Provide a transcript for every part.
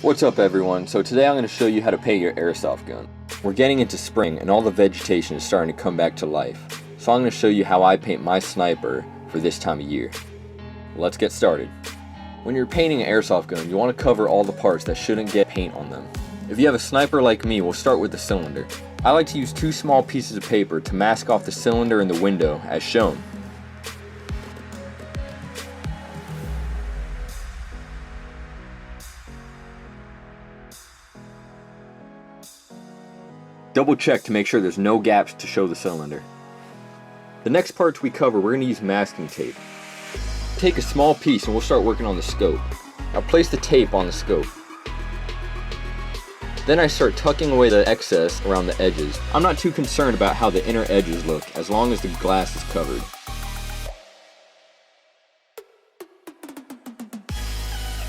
What's up everyone? So today I'm going to show you how to paint your airsoft gun. We're getting into spring and all the vegetation is starting to come back to life. So I'm going to show you how I paint my sniper for this time of year. Let's get started. When you're painting an airsoft gun, you want to cover all the parts that shouldn't get paint on them. If you have a sniper like me, we'll start with the cylinder. I like to use two small pieces of paper to mask off the cylinder and the window as shown. Double check to make sure there's no gaps to show the cylinder. The next parts we cover, we're going to use masking tape. Take a small piece and we'll start working on the scope. Now place the tape on the scope. Then I start tucking away the excess around the edges. I'm not too concerned about how the inner edges look as long as the glass is covered.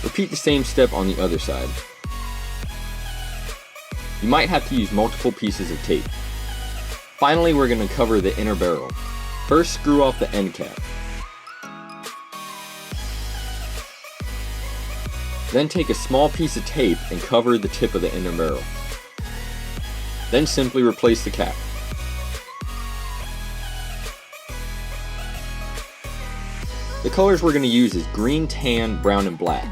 Repeat the same step on the other side. You might have to use multiple pieces of tape. Finally, we're going to cover the inner barrel. First, screw off the end cap. Then take a small piece of tape and cover the tip of the inner barrel. Then simply replace the cap. The colors we're going to use is green, tan, brown, and black.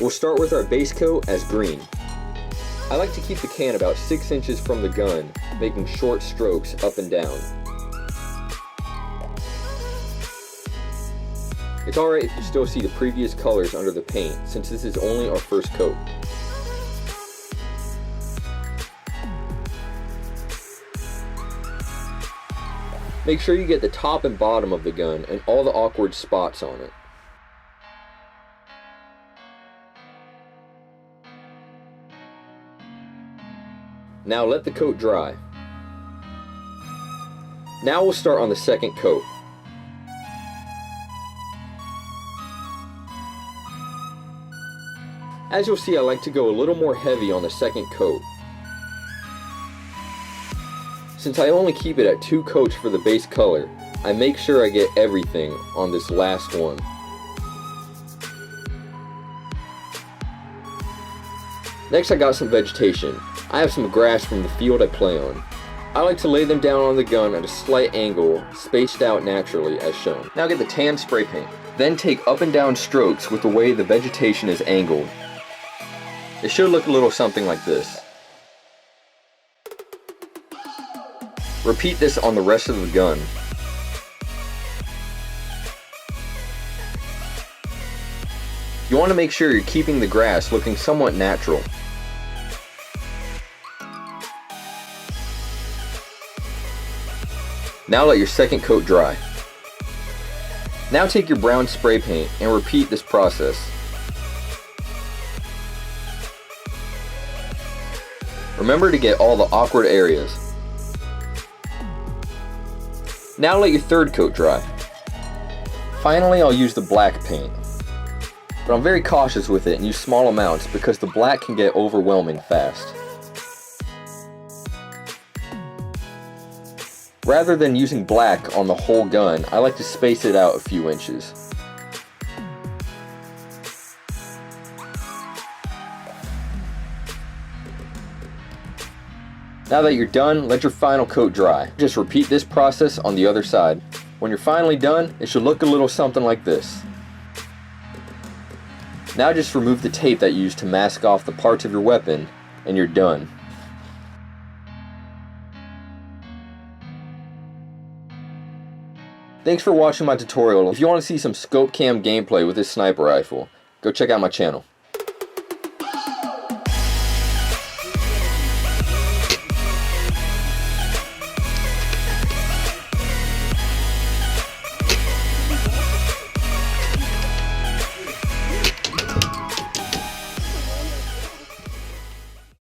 We'll start with our base coat as green. I like to keep the can about 6 inches from the gun, making short strokes up and down. It's alright if you still see the previous colors under the paint, since this is only our first coat. Make sure you get the top and bottom of the gun and all the awkward spots on it. Now let the coat dry. Now we'll start on the second coat. As you'll see, I like to go a little more heavy on the second coat. Since I only keep it at 2 coats for the base color, I make sure I get everything on this last one. Next I got some vegetation. I have some grass from the field I play on. I like to lay them down on the gun at a slight angle, spaced out naturally as shown. Now get the tan spray paint. Then take up and down strokes with the way the vegetation is angled. It should look a little something like this. Repeat this on the rest of the gun. You want to make sure you're keeping the grass looking somewhat natural. Now let your second coat dry. Now take your brown spray paint and repeat this process. Remember to get all the awkward areas. Now let your third coat dry. Finally, I'll use the black paint. But I'm very cautious with it and use small amounts because the black can get overwhelming fast. Rather than using black on the whole gun, I like to space it out a few inches. Now that you're done, let your final coat dry. Just repeat this process on the other side. When you're finally done, it should look a little something like this. Now just remove the tape that you used to mask off the parts of your weapon, and you're done. Thanks for watching my tutorial. If you want to see some scope cam gameplay with this sniper rifle, go check out my channel.